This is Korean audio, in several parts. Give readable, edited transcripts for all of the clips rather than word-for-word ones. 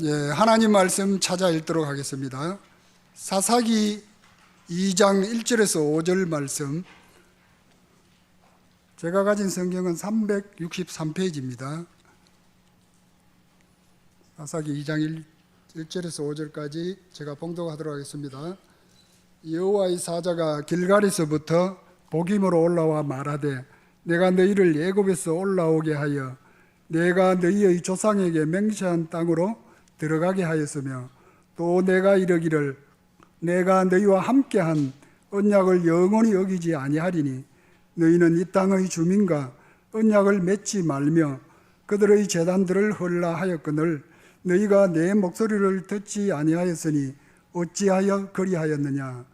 예, 하나님 말씀 찾아 읽도록 하겠습니다. 사사기 2장 1절에서 5절 말씀. 제가 가진 성경은 363페이지입니다. 사사기 2장 1절에서 5절까지 제가 봉독하도록 하겠습니다. 여호와의 사자가 길갈에서부터 보김으로 올라와 말하되 내가 너희를 애굽에서 올라오게 하여 내가 너희의 조상에게 맹세한 땅으로 들어가게 하였으며 또 내가 이르기를 내가 너희와 함께한 언약을 영원히 어기지 아니하리니 너희는 이 땅의 주민과 언약을 맺지 말며 그들의 제단들을 헐라 하였거늘 너희가 내 목소리를 듣지 아니하였으니 어찌하여 그리하였느냐.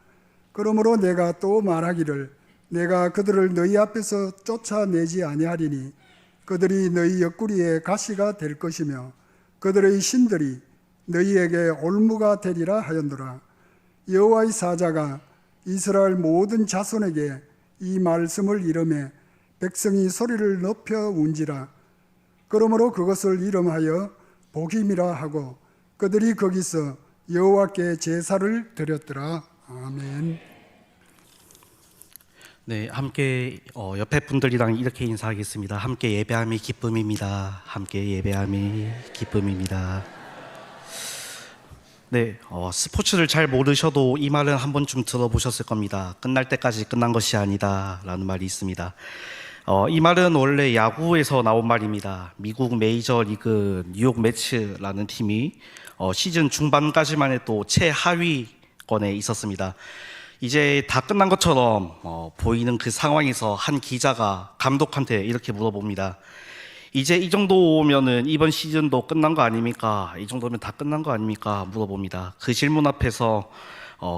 그러므로 내가 또 말하기를 내가 그들을 너희 앞에서 쫓아내지 아니하리니 그들이 너희 옆구리에 가시가 될 것이며 그들의 신들이 너희에게 올무가 되리라 하였노라. 여호와의 사자가 이스라엘 모든 자손에게 이 말씀을 이름에 백성이 소리를 높여 운지라. 그러므로 그것을 이름하여 보김이라 하고 그들이 거기서 여호와께 제사를 드렸더라. 아멘. 네, 함께 옆에 분들이랑 이렇게 인사하겠습니다. 함께 예배함이 기쁨입니다. 함께 예배함이 기쁨입니다. 네, 스포츠를 잘 모르셔도 이 말은 한 번쯤 들어보셨을 겁니다. 끝날 때까지 끝난 것이 아니다 라는 말이 있습니다. 이 말은 원래 야구에서 나온 말입니다. 미국 메이저리그 뉴욕 매츠라는 팀이 시즌 중반까지만 해도 최하위권에 있었습니다. 이제 다 끝난 것처럼 보이는 그 상황에서 한 기자가 감독한테 이렇게 물어봅니다. 이제 이 정도면은 이번 시즌도 끝난 거 아닙니까? 이 정도면 다 끝난 거 아닙니까? 물어봅니다. 그 질문 앞에서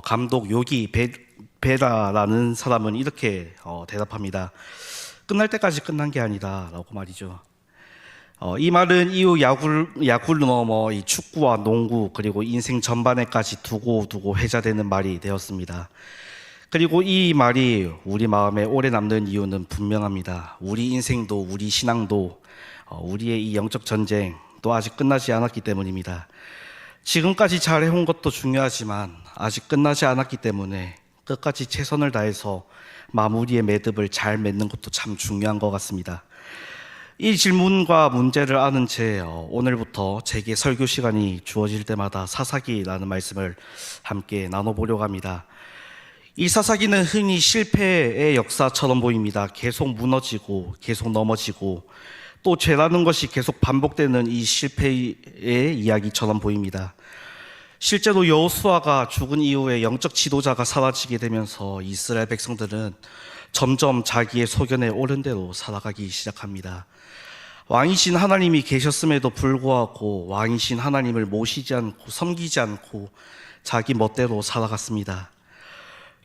감독 요기 베라라는 사람은 이렇게 대답합니다. 끝날 때까지 끝난 게 아니다 라고 말이죠. 이 말은 이후 야구를 넘어 이 축구와 농구 그리고 인생 전반에까지 두고 회자되는 말이 되었습니다. 그리고 이 말이 우리 마음에 오래 남는 이유는 분명합니다. 우리 인생도 우리 신앙도 우리의 이 영적 전쟁도 아직 끝나지 않았기 때문입니다. 지금까지 잘 해온 것도 중요하지만 아직 끝나지 않았기 때문에 끝까지 최선을 다해서 마무리의 매듭을 잘 맺는 것도 참 중요한 것 같습니다. 이 질문과 문제를 아는 채 오늘부터 제게 설교 시간이 주어질 때마다 사사기라는 말씀을 함께 나눠보려고 합니다. 이 사사기는 흔히 실패의 역사처럼 보입니다. 계속 무너지고 계속 넘어지고 또 죄라는 것이 계속 반복되는 이 실패의 이야기처럼 보입니다. 실제로 여호수아가 죽은 이후에 영적 지도자가 사라지게 되면서 이스라엘 백성들은 점점 자기의 소견에 옳은 대로 살아가기 시작합니다. 왕이신 하나님이 계셨음에도 불구하고 왕이신 하나님을 모시지 않고 섬기지 않고 자기 멋대로 살아갔습니다.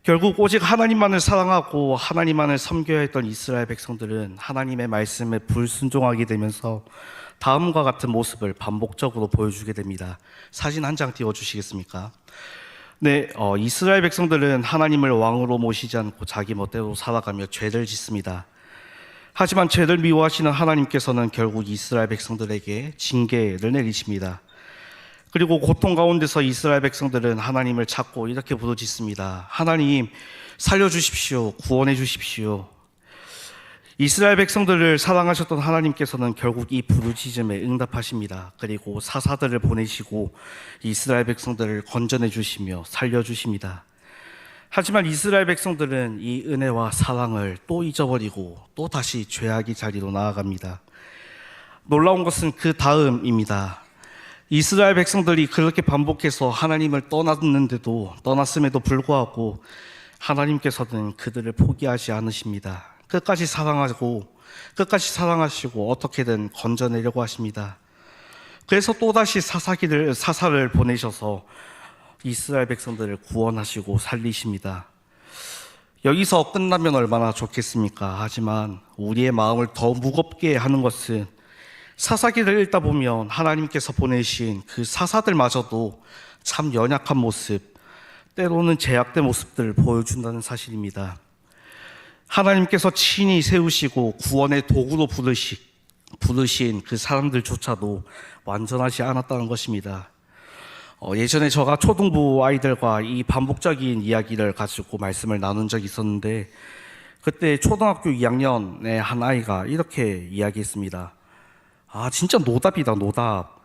결국 오직 하나님만을 사랑하고 하나님만을 섬겨야 했던 이스라엘 백성들은 하나님의 말씀에 불순종하게 되면서 다음과 같은 모습을 반복적으로 보여주게 됩니다. 사진 한 장 띄워주시겠습니까? 네, 이스라엘 백성들은 하나님을 왕으로 모시지 않고 자기 멋대로 살아가며 죄를 짓습니다. 하지만 죄를 미워하시는 하나님께서는 결국 이스라엘 백성들에게 징계를 내리십니다. 그리고 고통 가운데서 이스라엘 백성들은 하나님을 찾고 이렇게 부르짖습니다. 하나님 살려주십시오. 구원해 주십시오. 이스라엘 백성들을 사랑하셨던 하나님께서는 결국 이 부르짖음에 응답하십니다. 그리고 사사들을 보내시고 이스라엘 백성들을 건져내 주시며 살려주십니다. 하지만 이스라엘 백성들은 이 은혜와 사랑을 또 잊어버리고 또 다시 죄악의 자리로 나아갑니다. 놀라운 것은 그 다음입니다. 이스라엘 백성들이 그렇게 반복해서 하나님을 떠났음에도 불구하고 하나님께서는 그들을 포기하지 않으십니다. 끝까지 사랑하시고 어떻게든 건져내려고 하십니다. 그래서 또다시 사사를 보내셔서 이스라엘 백성들을 구원하시고 살리십니다. 여기서 끝나면 얼마나 좋겠습니까? 하지만 우리의 마음을 더 무겁게 하는 것은 사사기를 읽다 보면 하나님께서 보내신 그 사사들마저도 참 연약한 모습, 때로는 제약된 모습들을 보여준다는 사실입니다. 하나님께서 친히 세우시고 구원의 도구로 부르신 그 사람들조차도 완전하지 않았다는 것입니다. 예전에 제가 초등부 아이들과 이 반복적인 이야기를 가지고 말씀을 나눈 적이 있었는데, 그때 초등학교 2학년의 한 아이가 이렇게 이야기했습니다. 아, 진짜 노답이다, 노답.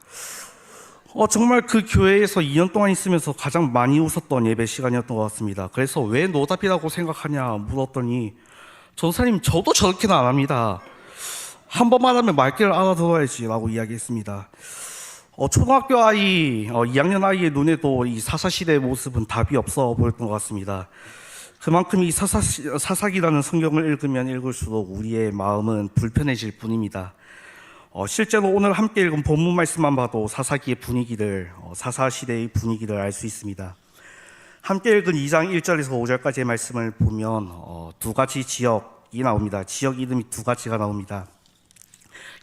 정말 그 교회에서 2년 동안 있으면서 가장 많이 웃었던 예배 시간이었던 것 같습니다. 그래서 왜 노답이라고 생각하냐 물었더니, 전사님, 저도 저렇게는 안 합니다. 한 번만 하면 말귀를 알아들어야지 라고 이야기했습니다. 초등학교 아이, 2학년 아이의 눈에도 이 사사시대의 모습은 답이 없어 보였던 것 같습니다. 그만큼 이 사사기라는 성경을 읽으면 읽을수록 우리의 마음은 불편해질 뿐입니다. 실제로 오늘 함께 읽은 본문 말씀만 봐도 사사기의 분위기를, 사사시대의 분위기를 알 수 있습니다. 함께 읽은 2장 1절에서 5절까지의 말씀을 보면 두 가지 지역이 나옵니다. 지역 이름이 두 가지가 나옵니다.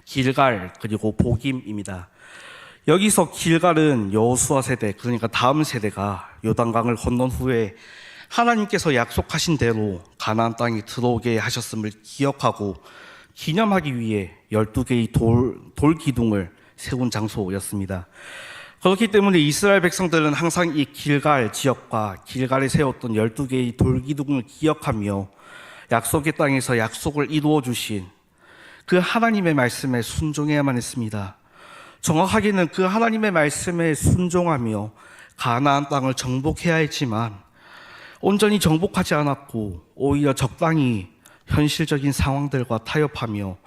길갈 그리고 보김입니다. 여기서 길갈은 여호수아 세대, 그러니까 다음 세대가 요단강을 건넌 후에 하나님께서 약속하신 대로 가나안 땅에 들어오게 하셨음을 기억하고 기념하기 위해 12개의 돌 기둥을 세운 장소였습니다. 그렇기 때문에 이스라엘 백성들은 항상 이 길갈 지역과 길갈에 세웠던 12개의 돌 기둥을 기억하며 약속의 땅에서 약속을 이루어 주신 그 하나님의 말씀에 순종해야만 했습니다. 정확하게는 그 하나님의 말씀에 순종하며 가나안 땅을 정복해야 했지만 온전히 정복하지 않았고 오히려 적당히 현실적인 상황들과 타협하며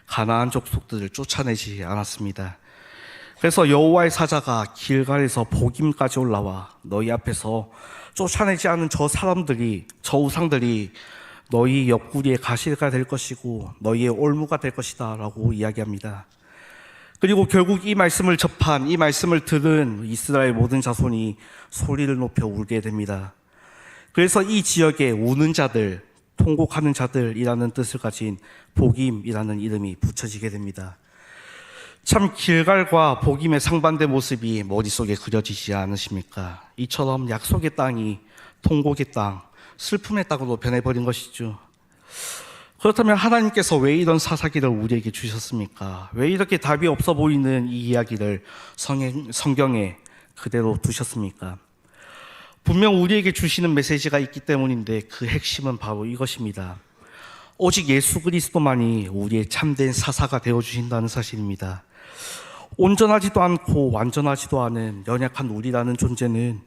가나안 족속들을 쫓아내지 않았습니다. 그래서 여호와의 사자가 길갈에서 보김까지 올라와 너희 앞에서 쫓아내지 않은 저 우상들이 너희 옆구리의 가시가 될 것이고 너희의 올무가 될 것이다 라고 이야기합니다. 그리고 결국 이 말씀을 접한, 이 말씀을 들은 이스라엘 모든 자손이 소리를 높여 울게 됩니다. 그래서 이 지역에 우는 자들, 통곡하는 자들이라는 뜻을 가진 보김이라는 이름이 붙여지게 됩니다. 참 길갈과 보김의 상반된 모습이 머릿속에 그려지지 않으십니까? 이처럼 약속의 땅이 통곡의 땅, 슬픔의 땅으로 변해버린 것이죠. 그렇다면 하나님께서 왜 이런 사사기를 우리에게 주셨습니까? 왜 이렇게 답이 없어 보이는 이 이야기를 성경에 그대로 두셨습니까? 분명 우리에게 주시는 메시지가 있기 때문인데 그 핵심은 바로 이것입니다. 오직 예수 그리스도만이 우리의 참된 사사가 되어주신다는 사실입니다. 온전하지도 않고 완전하지도 않은 연약한 우리라는 존재는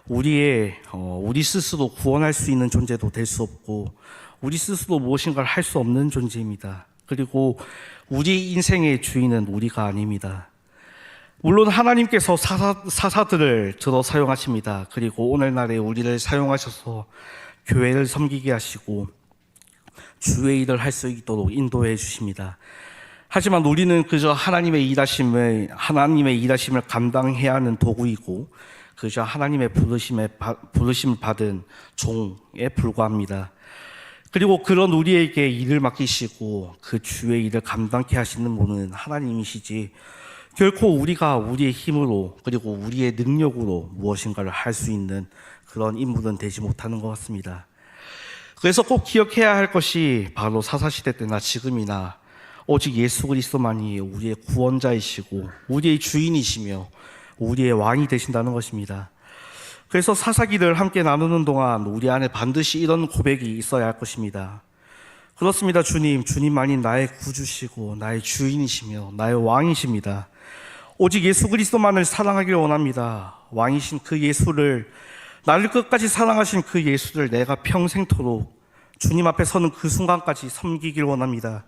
우리 스스로 구원할 수 있는 존재도 될 수 없고 우리 스스로 무엇인가를 할 수 없는 존재입니다. 그리고 우리 인생의 주인은 우리가 아닙니다. 물론 하나님께서 사사들을 들어 사용하십니다. 그리고 오늘날에 우리를 사용하셔서 교회를 섬기게 하시고 주의 일을 할 수 있도록 인도해 주십니다. 하지만 우리는 그저 하나님의 일하심을 감당해야 하는 도구이고 그저 하나님의 부르심을 받은 종에 불과합니다. 그리고 그런 우리에게 일을 맡기시고 그 주의 일을 감당케 하시는 분은 하나님이시지 결코 우리가 우리의 힘으로 그리고 우리의 능력으로 무엇인가를 할 수 있는 그런 인물은 되지 못하는 것 같습니다. 그래서 꼭 기억해야 할 것이 바로 사사시대 때나 지금이나 오직 예수 그리스도만이 우리의 구원자이시고 우리의 주인이시며 우리의 왕이 되신다는 것입니다. 그래서 사사기를 함께 나누는 동안 우리 안에 반드시 이런 고백이 있어야 할 것입니다. 그렇습니다. 주님만이 나의 구주시고 나의 주인이시며 나의 왕이십니다. 오직 예수 그리스도만을 사랑하기를 원합니다. 왕이신 그 예수를, 나를 끝까지 사랑하신 그 예수를 내가 평생토록 주님 앞에 서는 그 순간까지 섬기길 원합니다.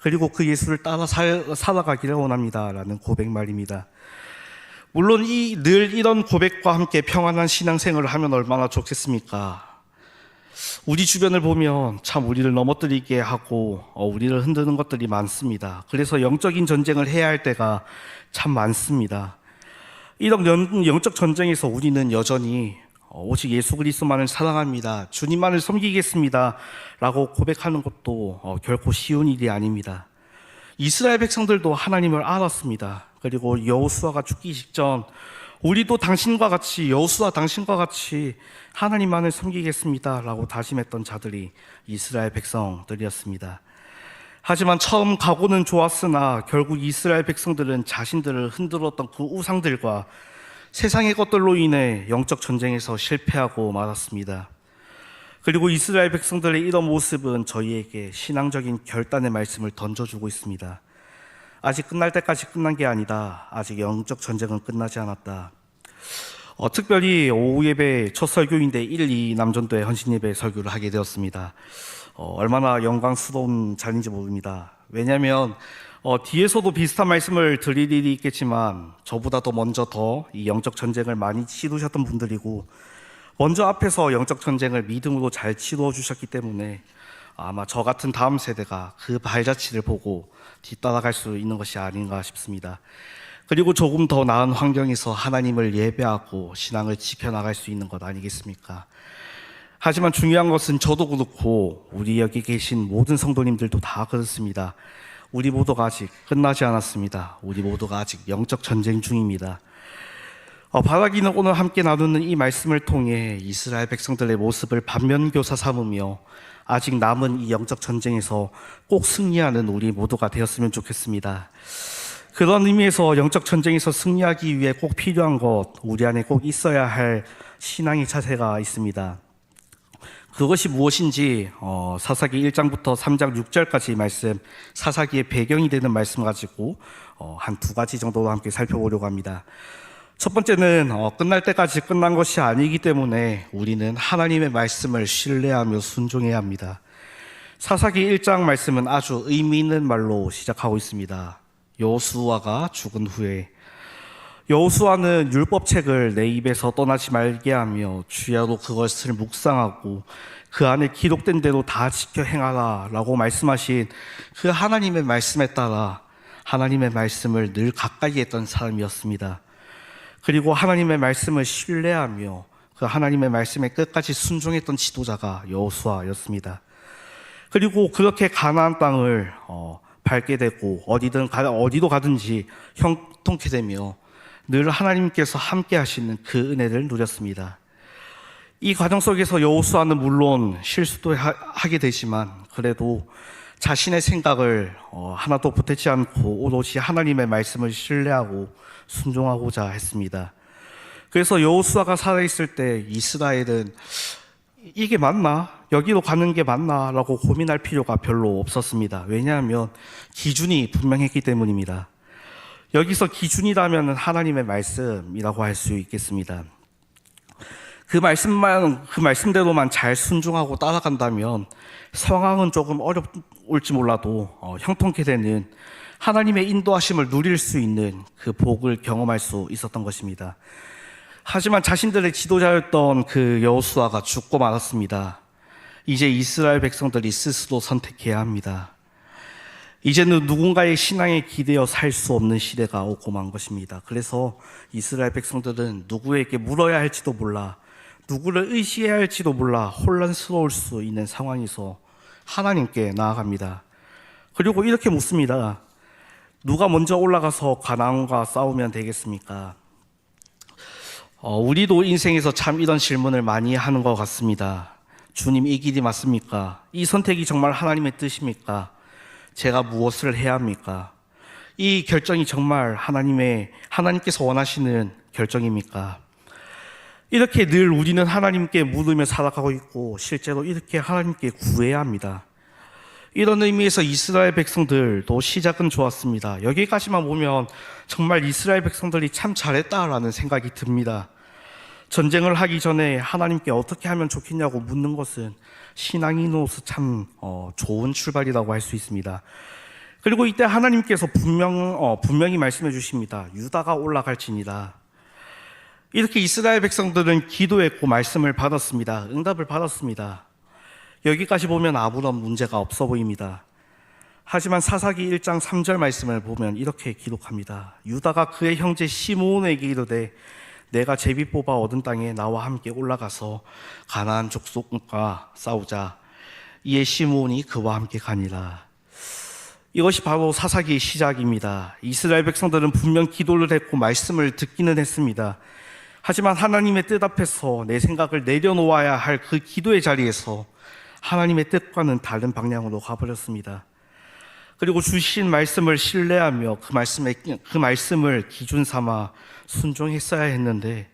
그리고 그 예수를 따라 살아가기를 원합니다. 라는 고백 말입니다. 물론 늘 이런 고백과 함께 평안한 신앙생활을 하면 얼마나 좋겠습니까? 우리 주변을 보면 참 우리를 넘어뜨리게 하고 우리를 흔드는 것들이 많습니다. 그래서 영적인 전쟁을 해야 할 때가 참 많습니다. 이런 영적 전쟁에서 우리는 여전히 오직 예수 그리스도만을 사랑합니다. 주님만을 섬기겠습니다. 라고 고백하는 것도 결코 쉬운 일이 아닙니다. 이스라엘 백성들도 하나님을 알았습니다. 그리고 여호수아가 죽기 직전 우리도 여호수아 당신과 같이 하나님만을 섬기겠습니다 라고 다짐했던 자들이 이스라엘 백성들이었습니다. 하지만 처음 각오는 좋았으나 결국 이스라엘 백성들은 자신들을 흔들었던 그 우상들과 세상의 것들로 인해 영적 전쟁에서 실패하고 말았습니다. 그리고 이스라엘 백성들의 이런 모습은 저희에게 신앙적인 결단의 말씀을 던져주고 있습니다. 아직 끝날 때까지 끝난 게 아니다. 아직 영적 전쟁은 끝나지 않았다. 특별히 오후 예배 첫 설교인데 1, 2 남전도에 헌신 예배 설교를 하게 되었습니다. 얼마나 영광스러운 자리인지 모릅니다. 왜냐하면 뒤에서도 비슷한 말씀을 드릴 일이 있겠지만 저보다 더 먼저 더 이 영적 전쟁을 많이 치르셨던 분들이고 먼저 앞에서 영적 전쟁을 믿음으로 잘 치루어 주셨기 때문에 아마 저 같은 다음 세대가 그 발자취를 보고 뒤따라갈 수 있는 것이 아닌가 싶습니다. 그리고 조금 더 나은 환경에서 하나님을 예배하고 신앙을 지켜나갈 수 있는 것 아니겠습니까? 하지만 중요한 것은 저도 그렇고 우리 여기 계신 모든 성도님들도 다 그렇습니다. 우리 모두가 아직 끝나지 않았습니다. 우리 모두가 아직 영적 전쟁 중입니다. 바라기는 오늘 함께 나누는 이 말씀을 통해 이스라엘 백성들의 모습을 반면교사 삼으며 아직 남은 이 영적 전쟁에서 꼭 승리하는 우리 모두가 되었으면 좋겠습니다. 그런 의미에서 영적 전쟁에서 승리하기 위해 꼭 필요한 것, 우리 안에 꼭 있어야 할 신앙의 자세가 있습니다. 그것이 무엇인지 사사기 1장부터 3장 6절까지 말씀, 사사기의 배경이 되는 말씀 가지고 한 두 가지 정도로 함께 살펴보려고 합니다. 첫 번째는 끝날 때까지 끝난 것이 아니기 때문에 우리는 하나님의 말씀을 신뢰하며 순종해야 합니다. 사사기 1장 말씀은 아주 의미 있는 말로 시작하고 있습니다. 여호수아가 죽은 후에 여호수아는 율법책을 내 입에서 떠나지 말게 하며 주야로 그것을 묵상하고 그 안에 기록된 대로 다 지켜 행하라 라고 말씀하신 그 하나님의 말씀에 따라 하나님의 말씀을 늘 가까이 했던 사람이었습니다. 그리고 하나님의 말씀을 신뢰하며 그 하나님의 말씀에 끝까지 순종했던 지도자가 여호수아였습니다. 그리고 그렇게 가나안 땅을 밟게 되고 어디도 가든지 형통케 되며 늘 하나님께서 함께 하시는 그 은혜를 누렸습니다. 이 과정 속에서 여호수아는 물론 실수도 하게 되지만 그래도 자신의 생각을 하나도 보태지 않고 오롯이 하나님의 말씀을 신뢰하고 순종하고자 했습니다. 그래서 여호수아가 살아있을 때 이스라엘은 이게 맞나? 여기로 가는 게 맞나? 라고 고민할 필요가 별로 없었습니다. 왜냐하면 기준이 분명했기 때문입니다. 여기서 기준이라면 하나님의 말씀이라고 할 수 있겠습니다. 그 말씀대로만 잘 순종하고 따라간다면 상황은 조금 어려울지 몰라도 형통케 되는 하나님의 인도하심을 누릴 수 있는 그 복을 경험할 수 있었던 것입니다. 하지만 자신들의 지도자였던 그 여호수아가 죽고 말았습니다. 이제 이스라엘 백성들이 스스로 선택해야 합니다. 이제는 누군가의 신앙에 기대어 살 수 없는 시대가 오고 만 것입니다. 그래서 이스라엘 백성들은 누구에게 물어야 할지도 몰라, 누구를 의지해야 할지도 몰라 혼란스러울 수 있는 상황에서 하나님께 나아갑니다. 그리고 이렇게 묻습니다. 누가 먼저 올라가서 가나안과 싸우면 되겠습니까? 우리도 인생에서 참 이런 질문을 많이 하는 것 같습니다. 주님, 이 길이 맞습니까? 이 선택이 정말 하나님의 뜻입니까? 제가 무엇을 해야 합니까? 이 결정이 정말 하나님께서 원하시는 결정입니까? 이렇게 늘 우리는 하나님께 물으며 살아가고 있고 실제로 이렇게 하나님께 구해야 합니다. 이런 의미에서 이스라엘 백성들도 시작은 좋았습니다. 여기까지만 보면 정말 이스라엘 백성들이 참 잘했다라는 생각이 듭니다. 전쟁을 하기 전에 하나님께 어떻게 하면 좋겠냐고 묻는 것은 신앙인으로서 참 좋은 출발이라고 할 수 있습니다. 그리고 이때 하나님께서 분명히 말씀해 주십니다. 유다가 올라갈지니라. 이렇게 이스라엘 백성들은 기도했고 말씀을 받았습니다. 응답을 받았습니다. 여기까지 보면 아무런 문제가 없어 보입니다. 하지만 사사기 1장 3절 말씀을 보면 이렇게 기록합니다. 유다가 그의 형제 시므온에게 이르되 내가 제비 뽑아 얻은 땅에 나와 함께 올라가서 가나안 족속과 싸우자. 이에 시므온이 그와 함께 가니라. 이것이 바로 사사기의 시작입니다. 이스라엘 백성들은 분명 기도를 했고 말씀을 듣기는 했습니다. 하지만 하나님의 뜻 앞에서 내 생각을 내려놓아야 할 그 기도의 자리에서 하나님의 뜻과는 다른 방향으로 가버렸습니다. 그리고 주신 말씀을 신뢰하며 그 말씀을 기준 삼아 순종했어야 했는데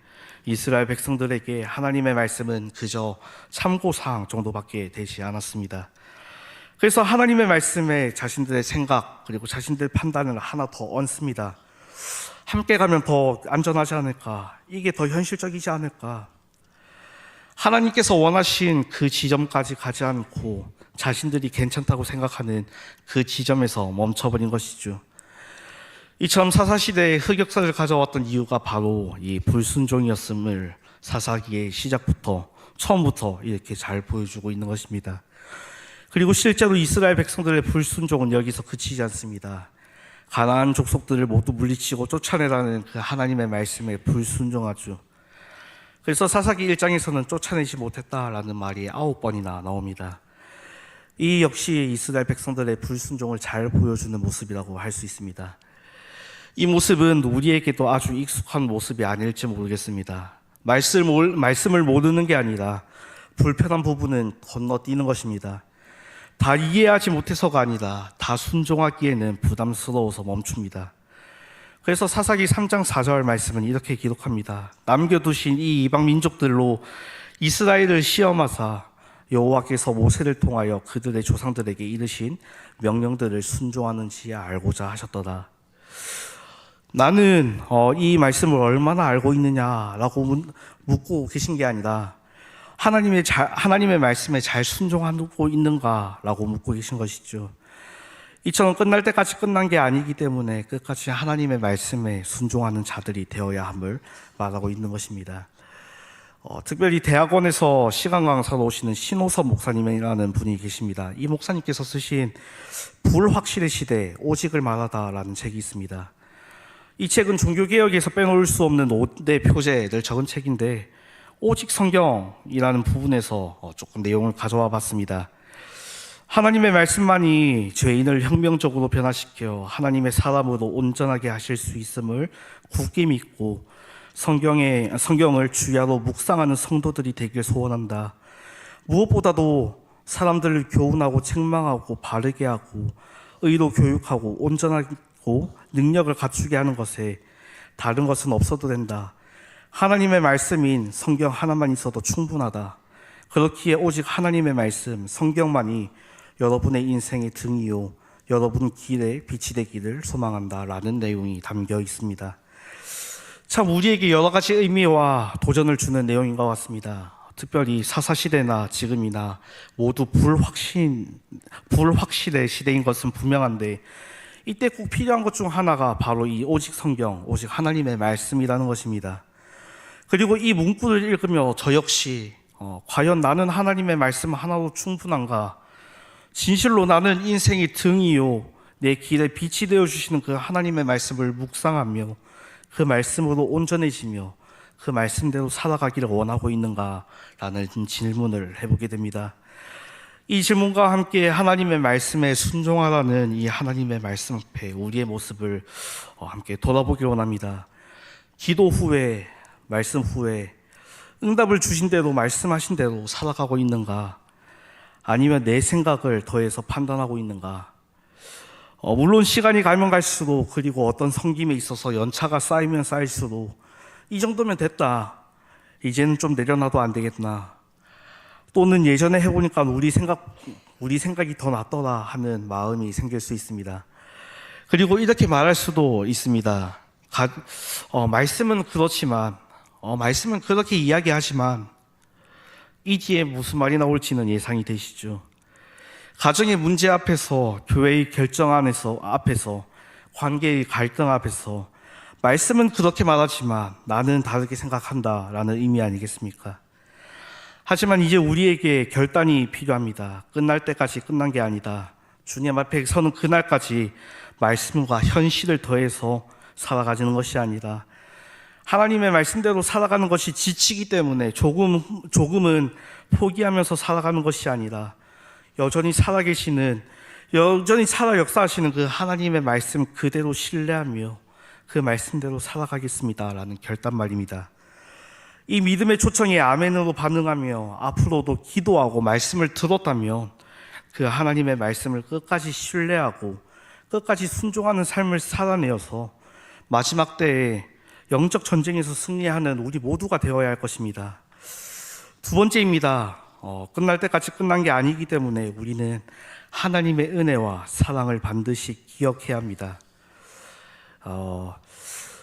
이스라엘 백성들에게 하나님의 말씀은 그저 참고사항 정도밖에 되지 않았습니다. 그래서 하나님의 말씀에 자신들의 생각 그리고 자신들의 판단을 하나 더 얹습니다. 함께 가면 더 안전하지 않을까? 이게 더 현실적이지 않을까? 하나님께서 원하신 그 지점까지 가지 않고 자신들이 괜찮다고 생각하는 그 지점에서 멈춰버린 것이죠. 이처럼 사사시대의 흑역사를 가져왔던 이유가 바로 이 불순종이었음을 사사기의 시작부터 처음부터 이렇게 잘 보여주고 있는 것입니다. 그리고 실제로 이스라엘 백성들의 불순종은 여기서 그치지 않습니다. 가나안 족속들을 모두 물리치고 쫓아내라는 그 하나님의 말씀에 불순종하죠. 그래서 사사기 1장에서는 쫓아내지 못했다라는 말이 9번이나 나옵니다. 이 역시 이스라엘 백성들의 불순종을 잘 보여주는 모습이라고 할 수 있습니다. 이 모습은 우리에게도 아주 익숙한 모습이 아닐지 모르겠습니다. 말씀을 모르는 게 아니라 불편한 부분은 건너뛰는 것입니다. 다 이해하지 못해서가 아니라 다 순종하기에는 부담스러워서 멈춥니다. 그래서 사사기 3장 4절 말씀은 이렇게 기록합니다. 남겨두신 이 이방 민족들로 이스라엘을 시험하사 여호와께서 모세를 통하여 그들의 조상들에게 이르신 명령들을 순종하는지 알고자 하셨더라. 나는 이 말씀을 얼마나 알고 있느냐라고 묻고 계신 게 아니라 하나님의 말씀에 잘 순종하고 있는가라고 묻고 계신 것이죠. 이처럼 끝날 때까지 끝난 게 아니기 때문에 끝까지 하나님의 말씀에 순종하는 자들이 되어야 함을 말하고 있는 것입니다. 특별히 대학원에서 시간 강사로 오시는 신호섭 목사님이라는 분이 계십니다. 이 목사님께서 쓰신 불확실의 시대, 오직을 말하다라는 책이 있습니다. 이 책은 종교개혁에서 빼놓을 수 없는 5대 표제를 적은 책인데 오직 성경이라는 부분에서 조금 내용을 가져와 봤습니다. 하나님의 말씀만이 죄인을 혁명적으로 변화시켜 하나님의 사람으로 온전하게 하실 수 있음을 굳게 믿고 성경을 주야로 묵상하는 성도들이 되길 소원한다. 무엇보다도 사람들을 교훈하고 책망하고 바르게 하고 의로 교육하고 온전하고 능력을 갖추게 하는 것에 다른 것은 없어도 된다. 하나님의 말씀인 성경 하나만 있어도 충분하다. 그렇기에 오직 하나님의 말씀, 성경만이 여러분의 인생의 등이요 여러분 길의 빛이 되기를 소망한다 라는 내용이 담겨 있습니다. 참 우리에게 여러 가지 의미와 도전을 주는 내용인 것 같습니다. 특별히 사사시대나 지금이나 모두 불확실의 시대인 것은 분명한데 이때 꼭 필요한 것 중 하나가 바로 이 오직 성경, 오직 하나님의 말씀이라는 것입니다. 그리고 이 문구를 읽으며 저 역시 과연 나는 하나님의 말씀 하나로 충분한가? 진실로 나는 인생의 등이요 내 길에 빛이 되어주시는 그 하나님의 말씀을 묵상하며 그 말씀으로 온전해지며 그 말씀대로 살아가기를 원하고 있는가? 라는 질문을 해보게 됩니다. 이 질문과 함께 하나님의 말씀에 순종하라는 이 하나님의 말씀 앞에 우리의 모습을 함께 돌아보길 원합니다. 기도 후에, 말씀 후에 응답을 주신 대로 말씀하신 대로 살아가고 있는가? 아니면 내 생각을 더해서 판단하고 있는가? 물론 시간이 가면 갈수록 그리고 어떤 섬김에 있어서 연차가 쌓이면 쌓일수록 이 정도면 됐다. 이제는 좀 내려놔도 안 되겠나? 또는 예전에 해보니까 우리 생각이 더 낫더라 하는 마음이 생길 수 있습니다. 그리고 이렇게 말할 수도 있습니다. 말씀은 그렇지만, 말씀은 그렇게 이야기하지만 이 뒤에 무슨 말이 나올지는 예상이 되시죠. 가정의 문제 앞에서, 교회의 결정 앞에서, 관계의 갈등 앞에서 말씀은 그렇게 말하지만 나는 다르게 생각한다라는 의미 아니겠습니까? 하지만 이제 우리에게 결단이 필요합니다. 끝날 때까지 끝난 게 아니다. 주님 앞에 서는 그날까지 말씀과 현실을 더해서 살아가지는 것이 아니라 하나님의 말씀대로 살아가는 것이 지치기 때문에 조금은 포기하면서 살아가는 것이 아니라 여전히 살아 역사하시는 그 하나님의 말씀 그대로 신뢰하며 그 말씀대로 살아가겠습니다라는 결단 말입니다. 이 믿음의 초청에 아멘으로 반응하며 앞으로도 기도하고 말씀을 들었다면 그 하나님의 말씀을 끝까지 신뢰하고 끝까지 순종하는 삶을 살아내어서 마지막 때에 영적 전쟁에서 승리하는 우리 모두가 되어야 할 것입니다. 두 번째입니다. 끝날 때까지 끝난 게 아니기 때문에 우리는 하나님의 은혜와 사랑을 반드시 기억해야 합니다.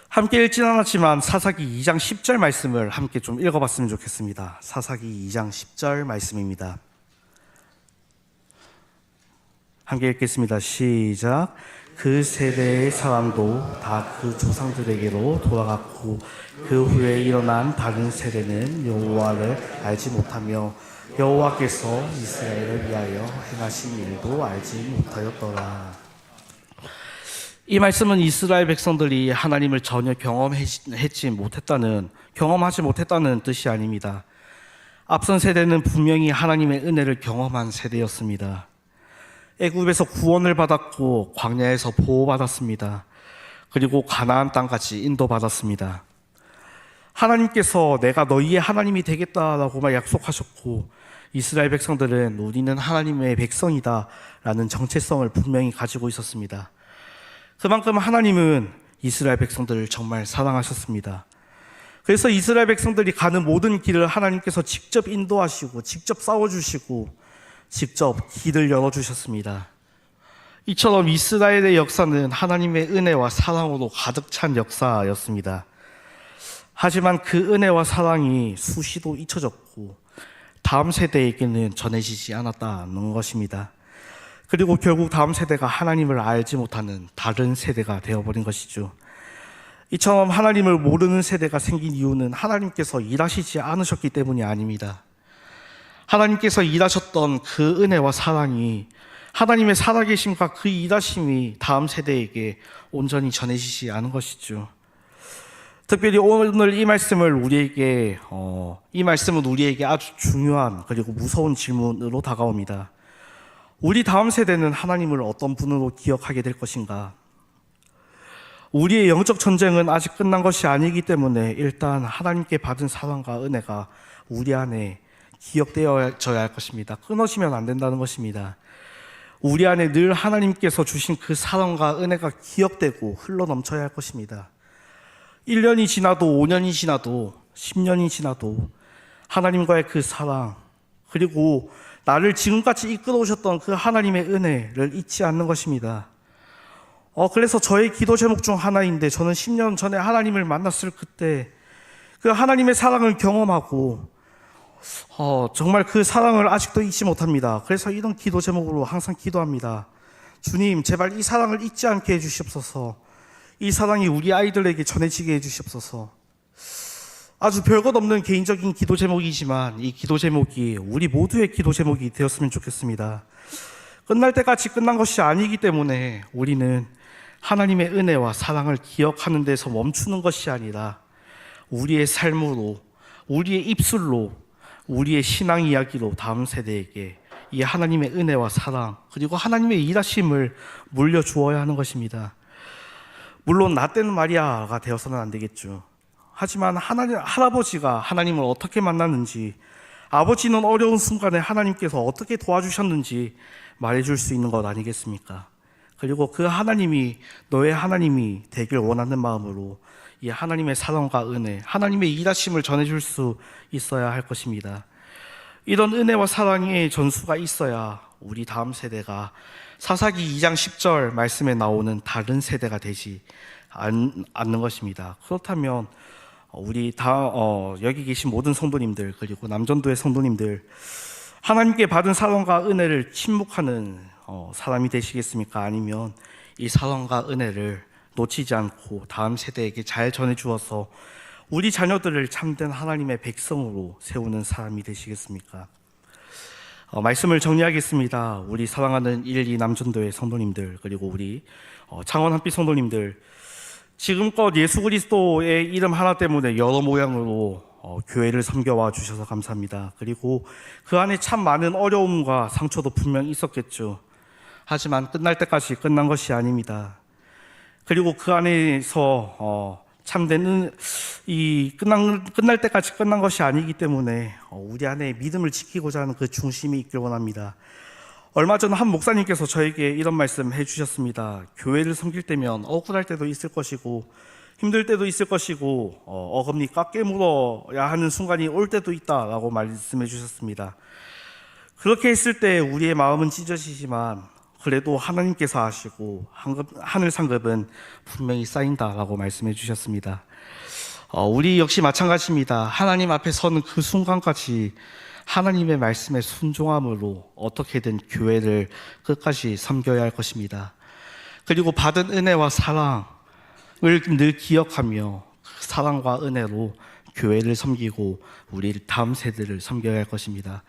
함께 읽진 않았지만 사사기 2장 10절 말씀을 함께 좀 읽어봤으면 좋겠습니다. 사사기 2장 10절 말씀입니다. 함께 읽겠습니다. 시작. 그 세대의 사람도 다 그 조상들에게로 돌아갔고 그 후에 일어난 다른 세대는 여호와를 알지 못하며 여호와께서 이스라엘을 위하여 행하신 일도 알지 못하였더라. 이 말씀은 이스라엘 백성들이 하나님을 전혀 경험하지 못했다는 뜻이 아닙니다. 앞선 세대는 분명히 하나님의 은혜를 경험한 세대였습니다. 애굽에서 구원을 받았고 광야에서 보호받았습니다. 그리고 가나안 땅까지 인도받았습니다. 하나님께서 내가 너희의 하나님이 되겠다라고 약속하셨고 이스라엘 백성들은 우리는 하나님의 백성이다 라는 정체성을 분명히 가지고 있었습니다. 그만큼 하나님은 이스라엘 백성들을 정말 사랑하셨습니다. 그래서 이스라엘 백성들이 가는 모든 길을 하나님께서 직접 인도하시고 직접 싸워주시고 직접 길을 열어주셨습니다. 이처럼 이스라엘의 역사는 하나님의 은혜와 사랑으로 가득 찬 역사였습니다. 하지만 그 은혜와 사랑이 수시로 잊혀졌고 다음 세대에게는 전해지지 않았다는 것입니다. 그리고 결국 다음 세대가 하나님을 알지 못하는 다른 세대가 되어버린 것이죠. 이처럼 하나님을 모르는 세대가 생긴 이유는 하나님께서 일하시지 않으셨기 때문이 아닙니다. 하나님께서 일하셨던 그 은혜와 사랑이 하나님의 살아계심과 그 일하심이 다음 세대에게 온전히 전해지지 않은 것이죠. 특별히 오늘 이 말씀은 우리에게 아주 중요한 그리고 무서운 질문으로 다가옵니다. 우리 다음 세대는 하나님을 어떤 분으로 기억하게 될 것인가? 우리의 영적 전쟁은 아직 끝난 것이 아니기 때문에 일단 하나님께 받은 사랑과 은혜가 우리 안에 기억되어져야 할 것입니다. 끊어지면 안 된다는 것입니다. 우리 안에 늘 하나님께서 주신 그 사랑과 은혜가 기억되고 흘러넘쳐야 할 것입니다. 1년이 지나도 5년이 지나도 10년이 지나도 하나님과의 그 사랑 그리고 나를 지금까지 이끌어 오셨던 그 하나님의 은혜를 잊지 않는 것입니다. 그래서 저의 기도 제목 중 하나인데 저는 10년 전에 하나님을 만났을 그때 그 하나님의 사랑을 경험하고 정말 그 사랑을 아직도 잊지 못합니다. 그래서 이런 기도 제목으로 항상 기도합니다. 주님, 제발 이 사랑을 잊지 않게 해주시옵소서. 이 사랑이 우리 아이들에게 전해지게 해주시옵소서. 아주 별것 없는 개인적인 기도 제목이지만 이 기도 제목이 우리 모두의 기도 제목이 되었으면 좋겠습니다. 끝날 때까지 끝난 것이 아니기 때문에 우리는 하나님의 은혜와 사랑을 기억하는 데서 멈추는 것이 아니라 우리의 삶으로, 우리의 입술로, 우리의 신앙 이야기로 다음 세대에게 이 하나님의 은혜와 사랑 그리고 하나님의 일하심을 물려주어야 하는 것입니다. 물론 나 때는 말이야가 되어서는 안 되겠죠. 하지만 할아버지가 하나님을 어떻게 만났는지, 아버지는 어려운 순간에 하나님께서 어떻게 도와주셨는지 말해줄 수 있는 것 아니겠습니까? 그리고 그 하나님이 너의 하나님이 되길 원하는 마음으로 이 하나님의 사랑과 은혜, 하나님의 일하심을 전해줄 수 있어야 할 것입니다. 이런 은혜와 사랑의 전수가 있어야 우리 다음 세대가 사사기 2장 10절 말씀에 나오는 다른 세대가 되지 않는 것입니다. 그렇다면 우리 여기 계신 모든 성도님들 그리고 남전도의 성도님들 하나님께 받은 사랑과 은혜를 침묵하는 사람이 되시겠습니까? 아니면 이 사랑과 은혜를 놓치지 않고 다음 세대에게 잘 전해주어서 우리 자녀들을 참된 하나님의 백성으로 세우는 사람이 되시겠습니까? 말씀을 정리하겠습니다. 우리 사랑하는 1, 2 남전도의 성도님들 그리고 우리 창원 한빛 성도님들, 지금껏 예수 그리스도의 이름 하나 때문에 여러 모양으로 교회를 섬겨와 주셔서 감사합니다. 그리고 그 안에 참 많은 어려움과 상처도 분명히 있었겠죠. 하지만 끝날 때까지 끝난 것이 아닙니다. 그리고 그 안에서 참된 끝날 때까지 끝난 것이 아니기 때문에 우리 안에 믿음을 지키고자 하는 그 중심이 있길 원합니다. 얼마 전 한 목사님께서 저에게 이런 말씀 해주셨습니다. 교회를 섬길 때면 억울할 때도 있을 것이고 힘들 때도 있을 것이고 어금니 깎게 물어야 하는 순간이 올 때도 있다라고 말씀해 주셨습니다. 그렇게 했을 때 우리의 마음은 찢어지지만 그래도 하나님께서 하시고 하늘 상급은 분명히 쌓인다라고 말씀해 주셨습니다. 우리 역시 마찬가지입니다. 하나님 앞에 서는 그 순간까지 하나님의 말씀에 순종함으로 어떻게든 교회를 끝까지 섬겨야 할 것입니다. 그리고 받은 은혜와 사랑을 늘 기억하며 그 사랑과 은혜로 교회를 섬기고 우리 다음 세대를 섬겨야 할 것입니다.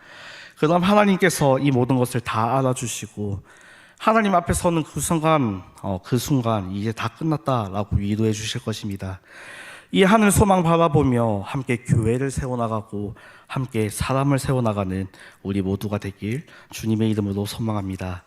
그럼 하나님께서 이 모든 것을 다 알아주시고 하나님 앞에 서는 그 순간 이제 다 끝났다라고 위로해 주실 것입니다. 이 하늘 소망 바라보며 함께 교회를 세워나가고 함께 사람을 세워나가는 우리 모두가 되길 주님의 이름으로 소망합니다.